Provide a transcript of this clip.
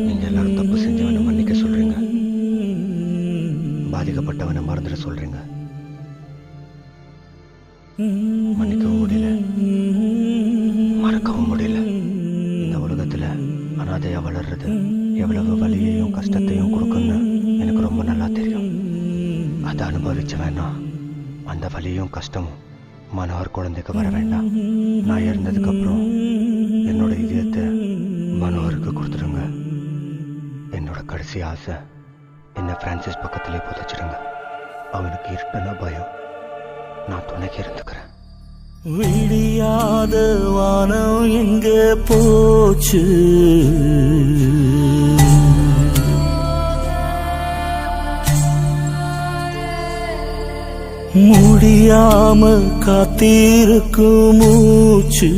நீங்க எல்லாரும் தப்பு செஞ்சவனை மன்னிக்க சொல்றீங்க, பாதிக்கப்பட்டவனை மறந்துட சொல்றீங்க. மன்னிக்கவும் முடியல, மறக்கவும் முடியல. இந்த உலகத்துல அனாதையா வளர்றது எவ்வளவு வலியையும் கஷ்டத்தையும் கொடுக்குன்னு எனக்கு ரொம்ப நல்லா தெரியும். அதை அனுபவிச்ச வேணாம், அந்த வலியும் கஷ்டமும் மனோகர் குழந்தைக்கு வர வேண்டாம். நான் இறந்ததுக்கு அப்புறம் என்னோட இதயத்தை மனோகருக்கு கொடுத்துடுங்க. என்னோட கடைசி ஆசை, என்ன பிரான்சிஸ் பக்கத்திலே புதைச்சிடுங்க. அவனுக்கு இருட்டுன்னா பயம், நான் துணைக்கு இருந்துக்கிறேன். விடியாத வானம் எங்க போச்சு, முடியாம காத்திருக்கும் மூச்சு.